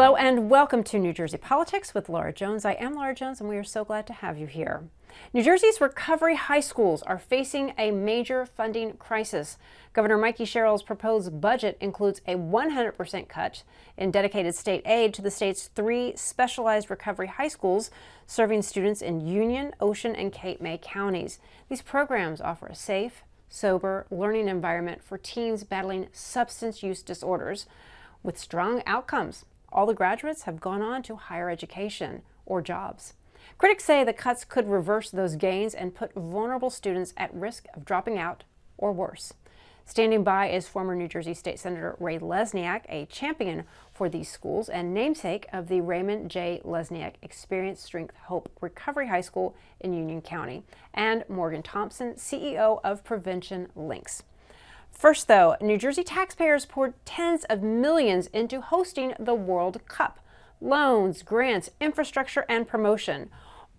Hello and welcome to New Jersey Politics with Laura Jones. I am Laura Jones and we are so glad to have you here. New Jersey's recovery high schools are facing a major funding crisis. Governor Mikey Sherrill's proposed budget includes a 100% cut in dedicated state aid to the state's 3 specialized recovery high schools serving students in Union, Ocean, and Cape May counties. These programs offer a safe, sober learning environment for teens battling substance use disorders with strong outcomes. All the graduates have gone on to higher education or jobs. Critics say the cuts could reverse those gains and put vulnerable students at risk of dropping out or worse. Standing by is former New Jersey State Senator Ray Lesniak, a champion for these schools and namesake of the Raymond J. Lesniak Experience Strength Hope Recovery High School in Union County, and Morgan Thompson, CEO of Prevention Links. First, though, New Jersey taxpayers poured tens of millions into hosting the World Cup. Loans, grants, infrastructure, and promotion,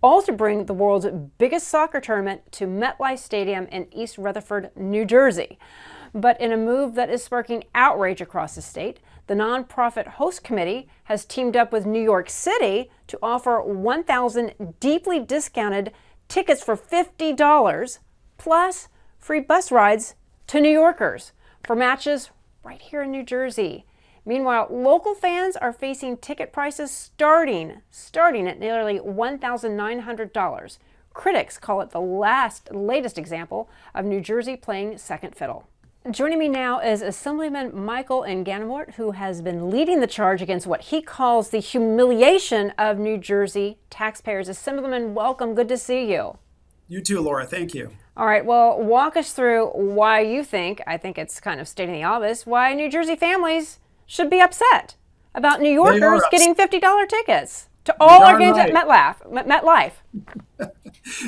all to bring the world's biggest soccer tournament to MetLife Stadium in East Rutherford, New Jersey. But in a move that is sparking outrage across the state, the nonprofit host committee has teamed up with New York City to offer 1,000 deeply discounted tickets for $50 plus free bus rides to New Yorkers for matches right here in New Jersey. Meanwhile, local fans are facing ticket prices starting at nearly $1,900. Critics call it the latest example of New Jersey playing second fiddle. Joining me now is Assemblyman Michael N'Ganamort, who has been leading the charge against what he calls the humiliation of New Jersey taxpayers. Assemblyman, welcome. Good to see you. You too, Laura. Thank you. All right, well, walk us through why you think, I think it's kind of stating the obvious, why New Jersey families should be upset about New Yorkers getting $50 tickets to all our games at MetLife.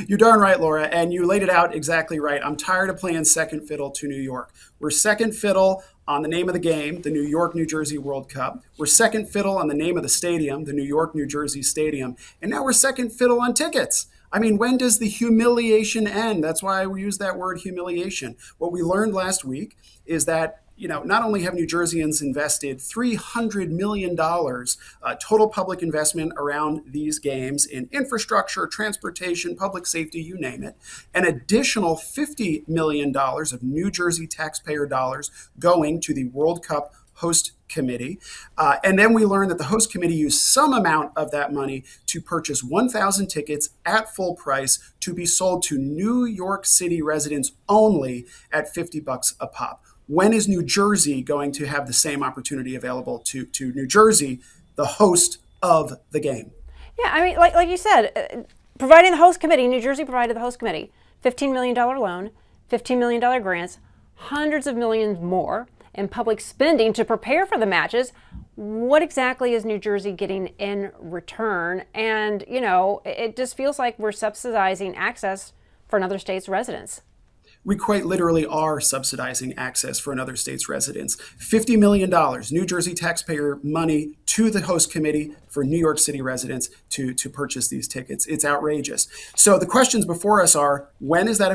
You're darn right, Laura, and you laid it out exactly right. I'm tired of playing second fiddle to New York. We're second fiddle on the name of the game, the New York, New Jersey World Cup. We're second fiddle on the name of the stadium, the New York, New Jersey Stadium. And now we're second fiddle on tickets. I mean, when does the humiliation end? That's why we use that word humiliation. What we learned last week is that, not only have New Jerseyans invested $300 million total public investment around these games in infrastructure, transportation, public safety, you name it, an additional $50 million of New Jersey taxpayer dollars going to the World Cup host committee. And then we learned that the host committee used some amount of that money to purchase 1,000 tickets at full price to be sold to New York City residents only at $50 a pop. When is New Jersey going to have the same opportunity available to New Jersey, the host of the game? Yeah, I mean, like you said, providing the host committee, New Jersey provided the host committee $15 million loan, $15 million grants, hundreds of millions more in public spending to prepare for the matches. What exactly is New Jersey getting in return? And, it just feels like we're subsidizing access for another state's residents. We quite literally are subsidizing access for another state's residents. $50 million, New Jersey taxpayer money to the host committee for New York City residents to purchase these tickets. It's outrageous. So the questions before us are, when is that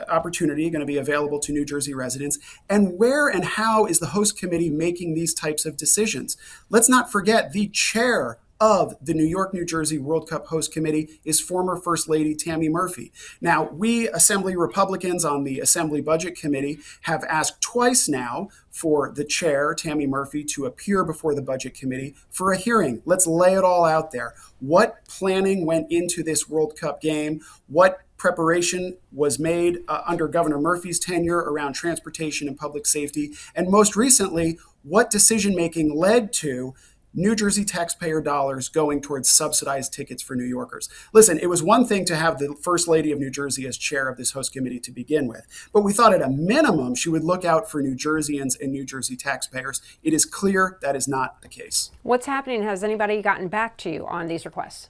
opportunity going to be available to New Jersey residents? And where and how is the host committee making these types of decisions? Let's not forget the chair of the New York, New Jersey World Cup host committee is former First Lady Tammy Murphy. Now, we Assembly Republicans on the Assembly Budget Committee have asked twice now for the chair, Tammy Murphy, to appear before the Budget Committee for a hearing. Let's lay it all out there. What planning went into this World Cup game? What preparation was made under Governor Murphy's tenure around transportation and public safety? And most recently, what decision-making led to New Jersey taxpayer dollars going towards subsidized tickets for New Yorkers? Listen, it was one thing to have the First Lady of New Jersey as chair of this host committee to begin with, but we thought at a minimum she would look out for New Jerseyans and New Jersey taxpayers. It is clear that is not the case. What's happening? Has anybody gotten back to you on these requests?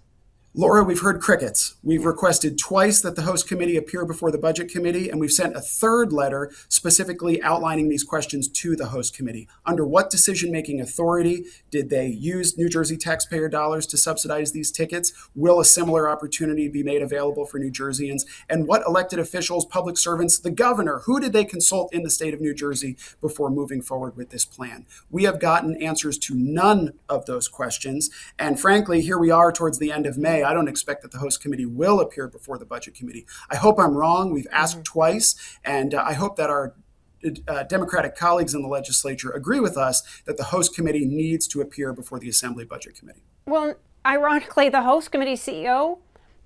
Laura, we've heard crickets. We've requested twice that the host committee appear before the budget committee, and we've sent a third letter specifically outlining these questions to the host committee. Under what decision-making authority did they use New Jersey taxpayer dollars to subsidize these tickets? Will a similar opportunity be made available for New Jerseyans? And what elected officials, public servants, the governor, who did they consult in the state of New Jersey before moving forward with this plan? We have gotten answers to none of those questions. And frankly, here we are towards the end of May. I don't expect that the host committee will appear before the budget committee. I hope I'm wrong. We've asked twice, and I hope that our Democratic colleagues in the legislature agree with us that the host committee needs to appear before the Assembly Budget Committee. Well, ironically, the host committee CEO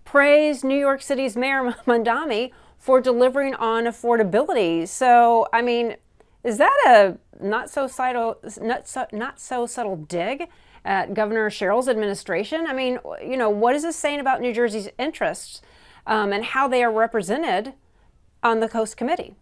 praised New York City's Mayor Mamdani for delivering on affordability. So, I mean, is that a not so subtle dig at Governor Sherrill's administration? I mean, what is this saying about New Jersey's interests and how they are represented on the host committee?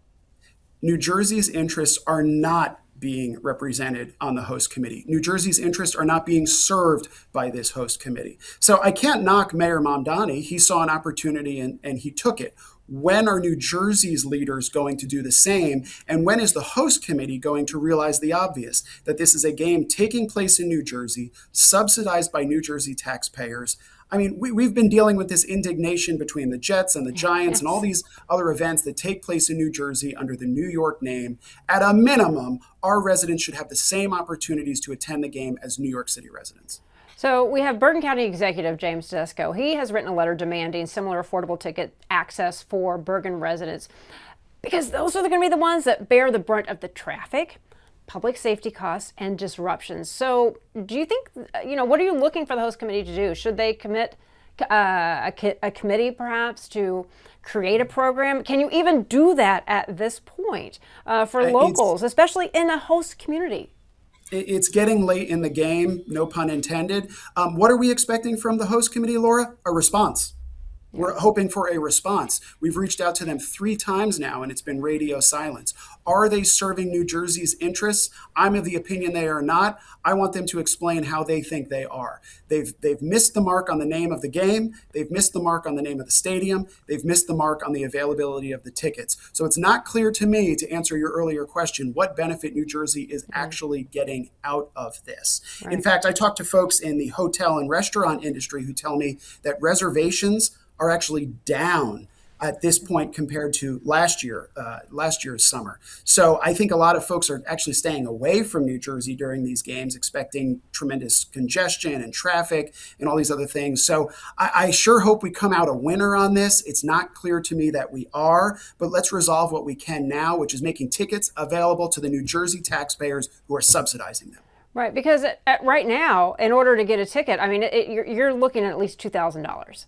New Jersey's interests are not being represented on the host committee. New Jersey's interests are not being served by this host committee. So I can't knock Mayor Mamdani. He saw an opportunity and he took it. When are New Jersey's leaders going to do the same? And when is the host committee going to realize the obvious, that this is a game taking place in New Jersey, subsidized by New Jersey taxpayers? I mean, we've been dealing with this indignation between the Jets and the Giants and all these other events that take place in New Jersey under the New York name. At a minimum, our residents should have the same opportunities to attend the game as New York City residents. So we have Bergen County Executive James Tedesco. He has written a letter demanding similar affordable ticket access for Bergen residents because those are going to be the ones that bear the brunt of the traffic, public safety costs, and disruptions. So do you think, what are you looking for the host committee to do? Should they commit a committee perhaps to create a program? Can you even do that at this point for locals, especially in a host community? It's getting late in the game, no pun intended. What are we expecting from the host committee, Laura? A response. We're hoping for a response. We've reached out to them 3 times now, and it's been radio silence. Are they serving New Jersey's interests? I'm of the opinion they are not. I want them to explain how they think they are. They've missed the mark on the name of the game. They've missed the mark on the name of the stadium. They've missed the mark on the availability of the tickets. So it's not clear to me, to answer your earlier question, what benefit New Jersey is actually getting out of this. Right. In fact, I talked to folks in the hotel and restaurant industry who tell me that reservations are actually down at this point compared to last year's summer. So I think a lot of folks are actually staying away from New Jersey during these games, expecting tremendous congestion and traffic and all these other things. So I sure hope we come out a winner on this. It's not clear to me that we are, but let's resolve what we can now, which is making tickets available to the New Jersey taxpayers who are subsidizing them. Right, because right now, in order to get a ticket, I mean, you're looking at least $2,000.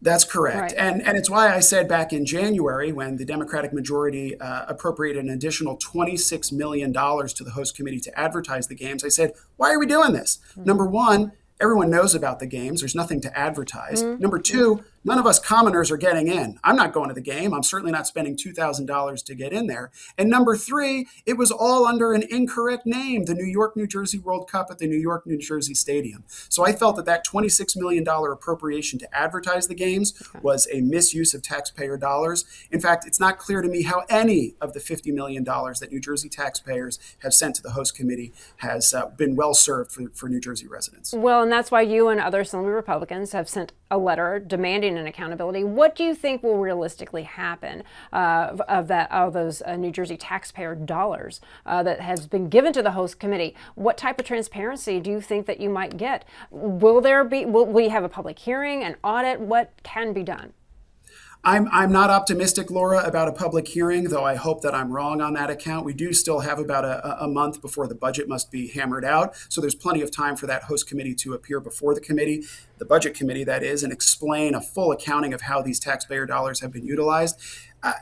That's correct. Right. And it's why I said back in January, when the Democratic majority appropriated an additional $26 million to the host committee to advertise the games, I said, why are we doing this? Number one, everyone knows about the games. There's nothing to advertise. Number two, none of us commoners are getting in. I'm not going to the game. I'm certainly not spending $2,000 to get in there. And number three, it was all under an incorrect name, the New York, New Jersey World Cup at the New York, New Jersey Stadium. So I felt that $26 million appropriation to advertise the games was a misuse of taxpayer dollars. In fact, it's not clear to me how any of the $50 million that New Jersey taxpayers have sent to the host committee has been well served for New Jersey residents. Well, and that's why you and other Assembly Republicans have sent a letter demanding an accountability. What do you think will realistically happen of those New Jersey taxpayer dollars that has been given to the host committee? What type of transparency do you think that you might get? Will we have a public hearing, an audit? What can be done? I'm not optimistic, Laura, about a public hearing, though I hope that I'm wrong on that account. We do still have about a month before the budget must be hammered out. So there's plenty of time for that host committee to appear before the committee, the budget committee, that is, and explain a full accounting of how these taxpayer dollars have been utilized.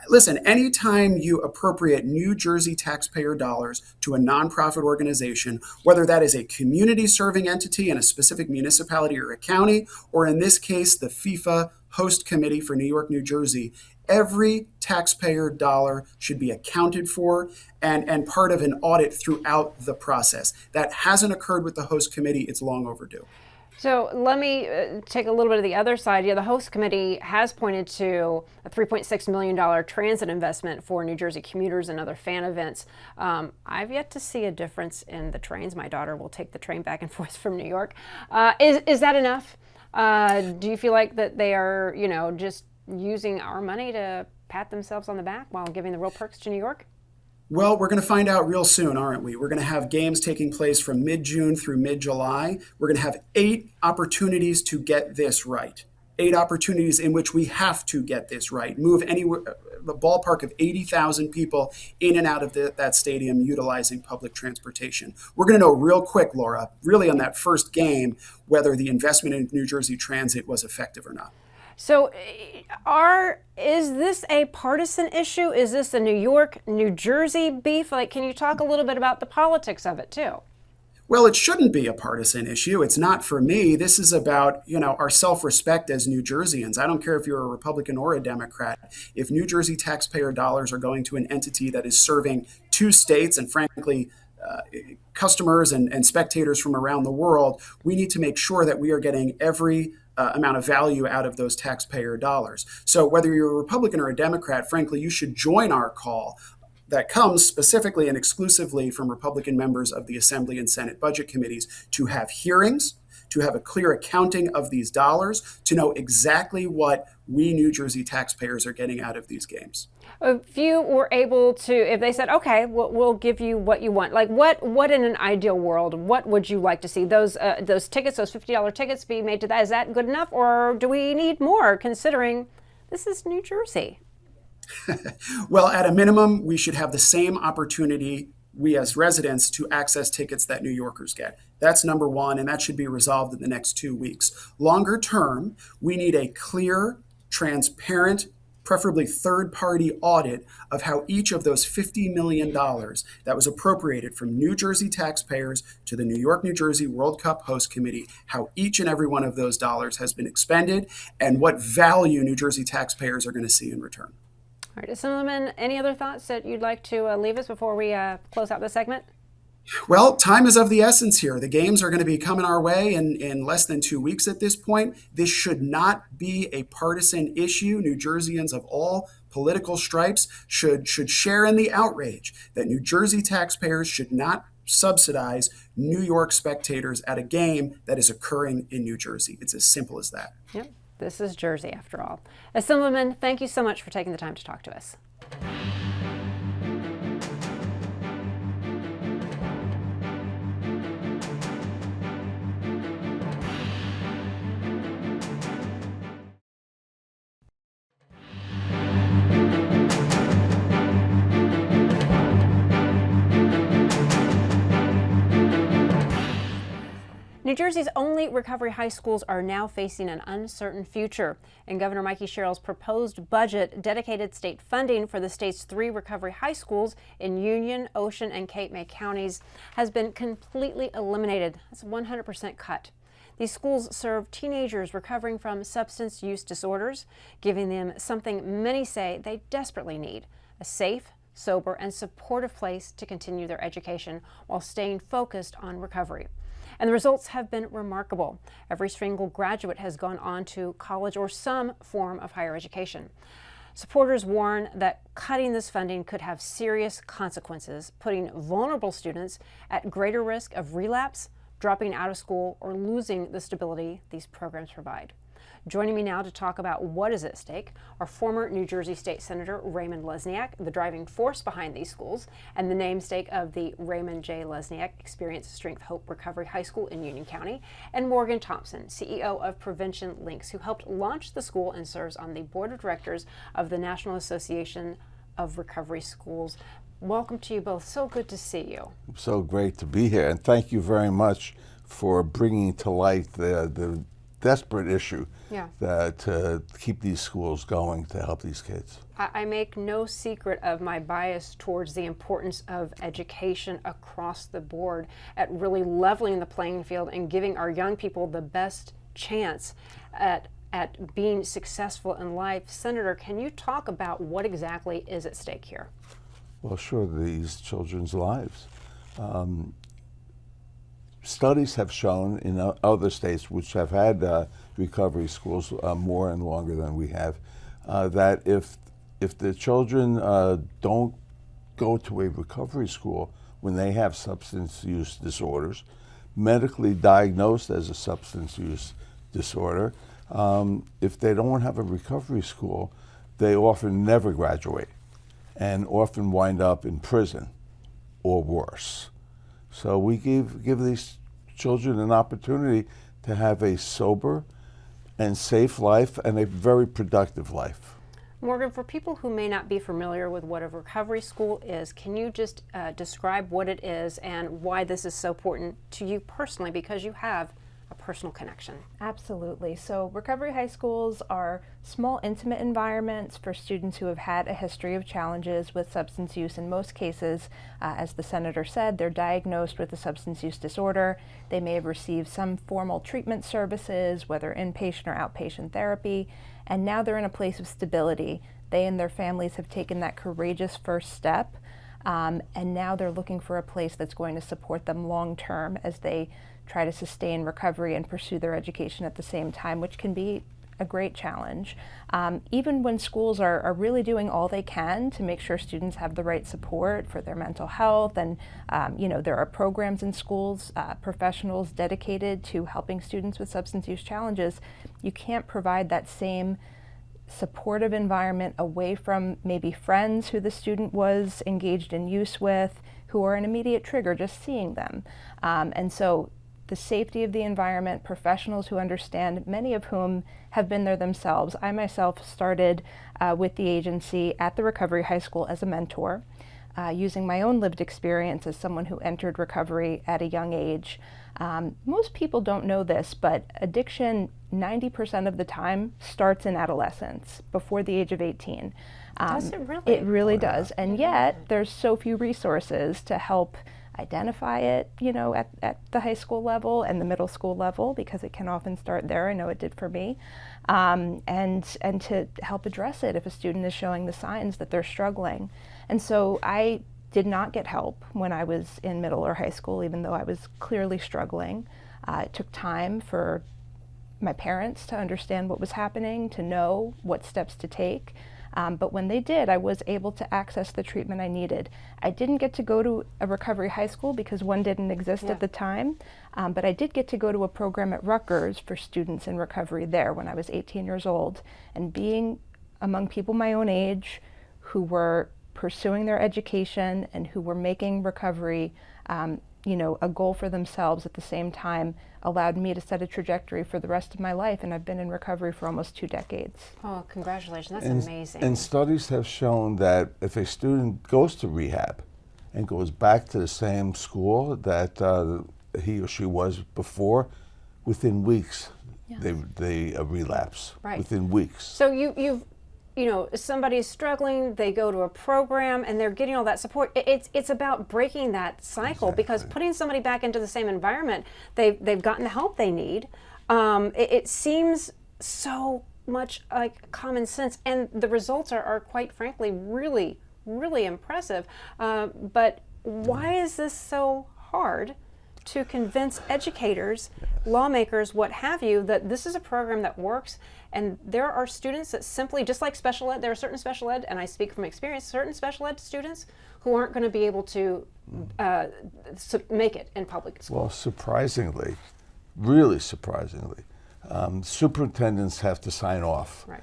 Listen, anytime you appropriate New Jersey taxpayer dollars to a nonprofit organization, whether that is a community serving entity in a specific municipality or a county, or in this case, the FIFA host committee for New York, New Jersey, every taxpayer dollar should be accounted for and part of an audit throughout the process. That hasn't occurred with the host committee. It's long overdue. So let me take a little bit of the other side. Yeah, the host committee has pointed to a $3.6 million transit investment for New Jersey commuters and other fan events. I've yet to see a difference in the trains. My daughter will take the train back and forth from New York. Is that enough? Do you feel like that they are, just using our money to pat themselves on the back while giving the real perks to New York? Well, we're going to find out real soon, aren't we? We're going to have games taking place from mid-June through mid-July. We're going to have 8 opportunities to get this right. 8 opportunities in which we have to get this right. Move anywhere, the ballpark of 80,000 people in and out of that stadium utilizing public transportation. We're going to know real quick, Laura, really on that first game, whether the investment in New Jersey Transit was effective or not. So, is this a partisan issue? Is this a New York, New Jersey beef? Like, can you talk a little bit about the politics of it too? Well, it shouldn't be a partisan issue. It's not for me. This is about, our self-respect as New Jerseyans. I don't care if you're a Republican or a Democrat. If New Jersey taxpayer dollars are going to an entity that is serving 2 states and frankly, customers and spectators from around the world, we need to make sure that we are getting every amount of value out of those taxpayer dollars. So whether you're a Republican or a Democrat, frankly, you should join our call that comes specifically and exclusively from Republican members of the Assembly and Senate budget committees to have hearings, to have a clear accounting of these dollars, to know exactly what we New Jersey taxpayers are getting out of these games. If you were able to, if they said, okay, we'll give you what you want, like what in an ideal world, what would you like to see? Those tickets, those $50 tickets be made to that? Is that good enough, or do we need more considering this is New Jersey? Well, at a minimum, we should have the same opportunity, we as residents, to access tickets that New Yorkers get. That's number one, and that should be resolved in the next 2 weeks. Longer term, we need a clear, transparent, preferably third-party audit of how each of those $50 million that was appropriated from New Jersey taxpayers to the New York, New Jersey World Cup Host Committee, how each and every one of those dollars has been expended and what value New Jersey taxpayers are going to see in return. All right, Assemblyman, any other thoughts that you'd like to leave us before we close out this segment? Well, time is of the essence here. The games are going to be coming our way in less than 2 weeks at this point. This should not be a partisan issue. New Jerseyans of all political stripes should share in the outrage that New Jersey taxpayers should not subsidize New York spectators at a game that is occurring in New Jersey. It's as simple as that. Yep, this is Jersey after all. Assemblyman, thank you so much for taking the time to talk to us. New Jersey's only recovery high schools are now facing an uncertain future, and Governor Mikey Sherrill's proposed budget dedicated state funding for the state's 3 recovery high schools in Union, Ocean, and Cape May counties has been completely eliminated. That's a 100% cut. These schools serve teenagers recovering from substance use disorders, giving them something many say they desperately need: a safe, sober, and supportive place to continue their education while staying focused on recovery. And the results have been remarkable. Every single graduate has gone on to college or some form of higher education. Supporters warn that cutting this funding could have serious consequences, putting vulnerable students at greater risk of relapse, dropping out of school, or losing the stability these programs provide. Joining me now to talk about what is at stake are former New Jersey State Senator Raymond Lesniak, the driving force behind these schools, and the namesake of the Raymond J. Lesniak Experience Strength Hope Recovery High School in Union County, and Morgan Thompson, CEO of Prevention Links, who helped launch the school and serves on the board of directors of the National Association of Recovery Schools. Welcome to you both. So good to see you. So great to be here, and thank you very much for bringing to light the desperate issue to keep these schools going to help these kids. I make no secret of my bias towards the importance of education across the board at really leveling the playing field and giving our young people the best chance at being successful in life. Senator, can you talk about what exactly is at stake here? Well, sure, these children's lives. studies have shown in other states which have had recovery schools more and longer than we have, that if the children don't go to a recovery school when they have substance use disorders, medically diagnosed as a substance use disorder, if they don't have a recovery school, they often never graduate and often wind up in prison or worse. So we give these children an opportunity to have a sober and safe life and a very productive life. Morgan, for people who may not be familiar with what a recovery school is, can you just describe what it is and why this is so important to you personally, because you have a personal connection? Absolutely. So recovery high schools are small, intimate environments for students who have had a history of challenges with substance use. In most cases, as the senator said, they're diagnosed with a substance use disorder. They may have received some formal treatment services, whether inpatient or outpatient therapy, and now they're in a place of stability. They and their families have taken that courageous first step, and now they're looking for a place that's going to support them long term as they try to sustain recovery and pursue their education at the same time, which can be a great challenge. Even when schools are really doing all they can to make sure students have the right support for their mental health, and there are programs in schools, professionals dedicated to helping students with substance use challenges, you can't provide that same supportive environment away from maybe friends who the student was engaged in use with, who are an immediate trigger just seeing them. And so the safety of the environment, professionals who understand, many of whom have been there themselves. I myself started with the agency at the Recovery High School as a mentor, using my own lived experience as someone who entered recovery at a young age. Most people don't know this, but addiction 90% of the time starts in adolescence, before the age of 18. Does it really? It really does, and yet there's so few resources to help identify it, at the high school level and the middle school level, because it can often start there. I know it did for me, and to help address it if a student is showing the signs that they're struggling. And so I did not get help when I was in middle or high school, even though I was clearly struggling. It took time for my parents to understand what was happening, to know what steps to take. But when they did, I was able to access the treatment I needed. I didn't get to go to a recovery high school because one didn't exist at the time, but I did get to go to a program at Rutgers for students in recovery there when I was 18 years old. And being among people my own age who were pursuing their education and who were making recovery a goal for themselves at the same time allowed me to set a trajectory for the rest of my life, and I've been in recovery for almost 2 decades. Oh, congratulations. That's amazing. And studies have shown that if a student goes to rehab and goes back to the same school that he or she was before, within weeks they relapse. Right. Within weeks. So you've somebody's struggling, they go to a program and they're getting all that support. It's about breaking that cycle, because putting somebody back into the same environment, they've gotten the help they need. It seems so much like common sense, and the results are quite frankly really, really impressive. But why is this so hard to convince educators, lawmakers, what have you, that this is a program that works? And there are students that simply, just like special ed, there are certain special ed, and I speak from experience, certain special ed students who aren't going to be able to make it in public school. Well, surprisingly, really surprisingly, superintendents have to sign off. Right.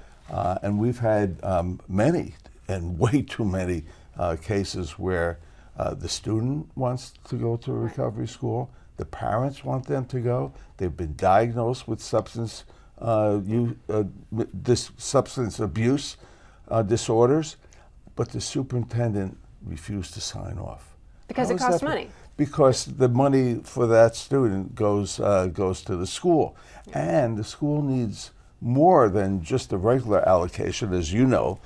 And we've had many, and way too many, cases where the student wants to go to a recovery school, the parents want them to go, they've been diagnosed with substance abuse disorders, but the superintendent refused to sign off. Because it costs money. Because the money for that student goes to the school, and the school needs more than just a regular allocation, as you know,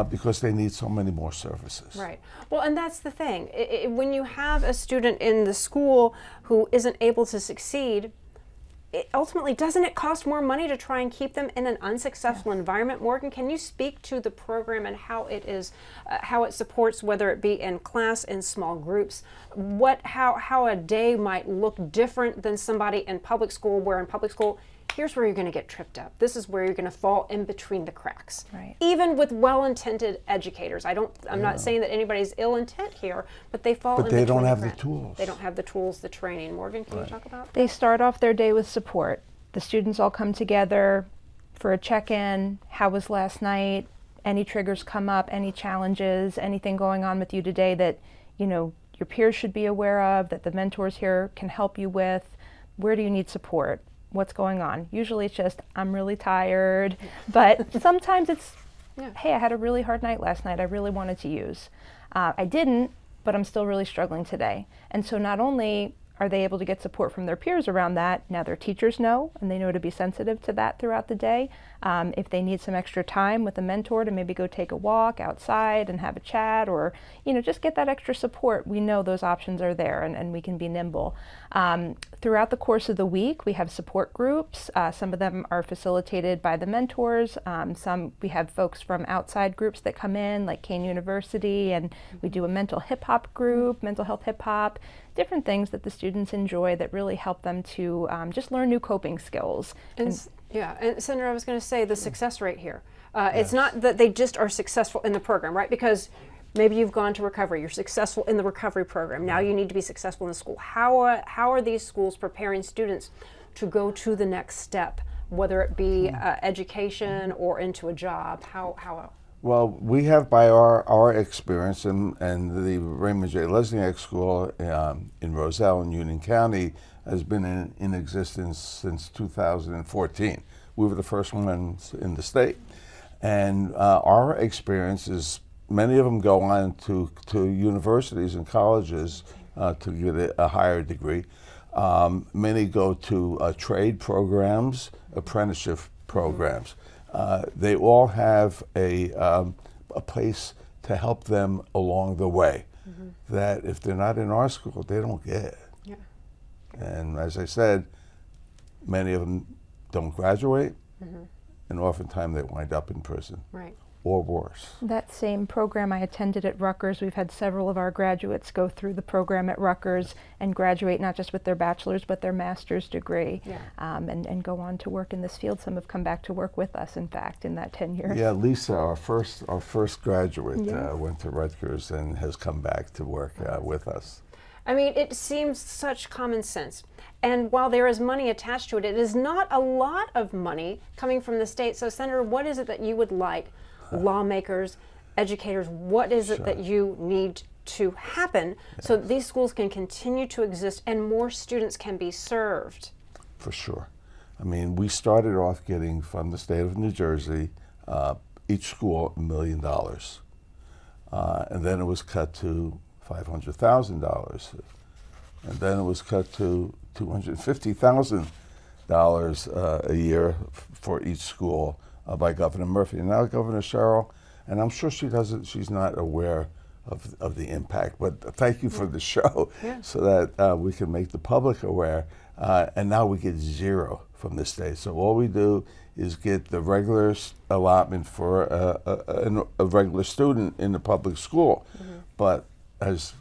because they need so many more services. Right. Well, and that's the thing. When you have a student in the school who isn't able to succeed, ultimately, doesn't it cost more money to try and keep them in an unsuccessful environment? Morgan, can you speak to the program and how it is, how it supports, whether it be in class, in small groups, how a day might look different than somebody in public school, where in public school, here's where you're going to get tripped up. This is where you're going to fall in between the cracks. Right. Even with well-intended educators. I'm not saying that anybody's ill intent here, but they fall in between But they don't have the cracks. tools. They don't have the tools, the training. Morgan, can you talk about? They start off their day with support. The students all come together for a check-in. How was last night? Any triggers come up? Any challenges? Anything going on with you today that, your peers should be aware of, that the mentors here can help you with? Where do you need support? What's going on? Usually it's just, I'm really tired, but sometimes it's, hey, I had a really hard night last night. I really wanted to use. I didn't, but I'm still really struggling today. And so not only are they able to get support from their peers around that, now their teachers know, and they know to be sensitive to that throughout the day. If they need some extra time with a mentor to maybe go take a walk outside and have a chat, or just get that extra support, we know those options are there, and we can be nimble. Throughout the course of the week, we have support groups. Some of them are facilitated by the mentors. Some we have folks from outside groups that come in, like Kane University, and we do a mental hip hop group, mental health hip hop, different things that the students enjoy that really help them to just learn new coping skills. And Senator, I was going to say the success rate here. It's not that they just are successful in the program, right? Because maybe you've gone to recovery, you're successful in the recovery program. Now you need to be successful in the school. How are these schools preparing students to go to the next step, whether it be education or into a job? How? Well, we have, by our experience, and the Raymond J. Lesniak School in Roselle in Union County has been in existence since 2014. We were the first ones in the state. And our experience is many of them go on to universities and colleges to get a higher degree. Many go to trade programs, apprenticeship programs. They all have a place to help them along the way that if they're not in our school, they don't get. Yeah. And as I said, many of them don't graduate, and oftentimes they wind up in prison. Right. Or worse. That same program I attended at Rutgers, we've had several of our graduates go through the program at Rutgers and graduate not just with their bachelor's but their master's degree, and go on to work in this field. Some have come back to work with us, in fact, in that 10 years. Yeah, Lisa, our first graduate, went to Rutgers and has come back to work with us. I mean, it seems such common sense. And while there is money attached to it, it is not a lot of money coming from the state. So, Senator, what is it that you would like lawmakers, educators, what is it that you need to happen so that these schools can continue to exist and more students can be served? For sure. I mean, we started off getting from the state of New Jersey, each school $1 million. And then it was cut to $500,000. And then it was cut to $250,000 a year for each school by Governor Murphy. And now Governor Sherrill, and I'm sure she's not aware of the impact, but thank you for the show so that we can make the public aware. And now we get zero from the state. So all we do is get the regular allotment for a regular student in the public school. But as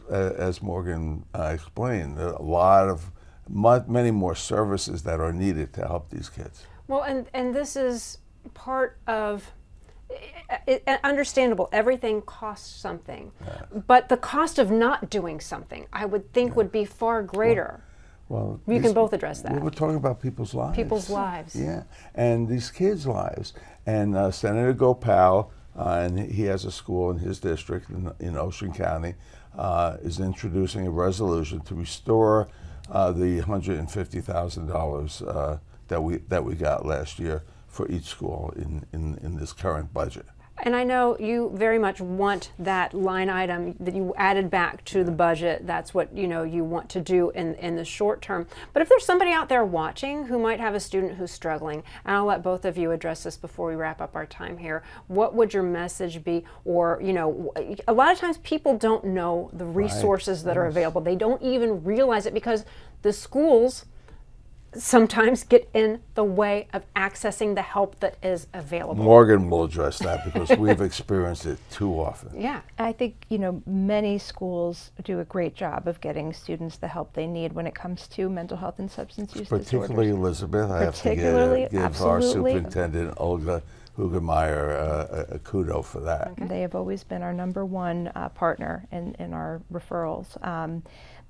Morgan explained, there are a lot of many more services that are needed to help these kids. Well, and this is part of understandable. Everything costs something, but the cost of not doing something, I would think, would be far greater. Well, you can both address that. We're talking about people's lives. People's lives. Yeah, and these kids' lives. And Senator Gopal, and he has a school in his district in Ocean County, is introducing a resolution to restore the $150,000 that we got last year for each school in this current budget. And I know you very much want that line item that you added back to the budget. That's what you want to do in the short term. But if there's somebody out there watching who might have a student who's struggling, and I'll let both of you address this before we wrap up our time here, what would your message be? Or, a lot of times people don't know the resources that are available. They don't even realize it because the schools sometimes get in the way of accessing the help that is available. Morgan will address that because we've experienced it too often. Yeah. I think, many schools do a great job of getting students the help they need when it comes to mental health and substance use Particularly disorders. Elizabeth, I have to Particularly, give our absolutely. superintendent, Olga Hugemeyer, a kudo for that. They have always been our number one partner in our referrals.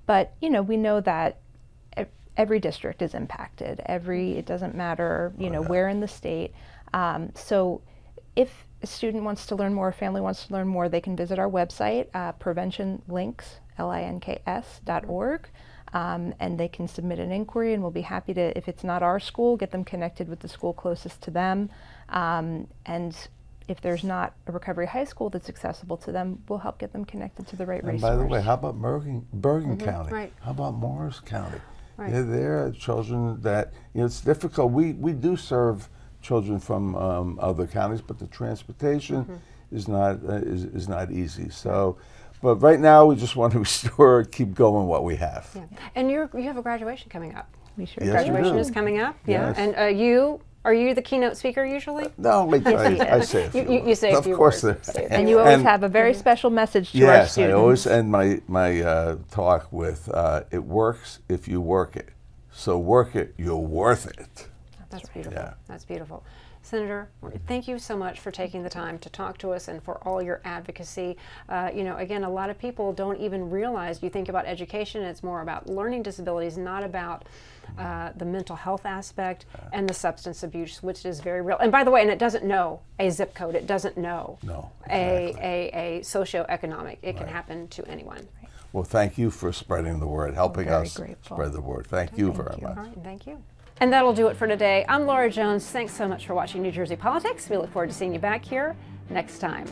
But, we know that every district is impacted. It doesn't matter, where in the state. So if a student wants to learn more, a family wants to learn more, they can visit our website, preventionlinks.org, and they can submit an inquiry, and we'll be happy to, if it's not our school, get them connected with the school closest to them. And if there's not a Recovery High School that's accessible to them, we'll help get them connected to the right And resource. by the way, how about Bergen County? Right. How about Morris County? Right. Yeah, there are children that, it's difficult. We do serve children from other counties, but the transportation is not easy. So, but right now we just want to restore, keep going what we have. Yeah. And you have a graduation coming up. We sure Yes, we Graduation do. is coming up. Yeah. Yes. And are you the keynote speaker usually? No, I say a few You words. say a Of few course words. there- And you always And- have a very special message to our Yes, I students. always end my talk with, it works if you work it. So work it, you're worth it. That's beautiful. Yeah. That's beautiful. Senator, thank you so much for taking the time to talk to us and for all your advocacy. Again, a lot of people don't even realize, you think about education, it's more about learning disabilities, not about the mental health aspect and the substance abuse, which is very real. And by the way, and it doesn't know a zip code, it doesn't know No, a socioeconomic. It can happen to anyone. Well, thank you for spreading the word, helping very us grateful. spread the word. Thank you very you. much. All right, thank you. And that'll do it for today. I'm Laura Jones. Thanks so much for watching New Jersey Politics. We look forward to seeing you back here next time.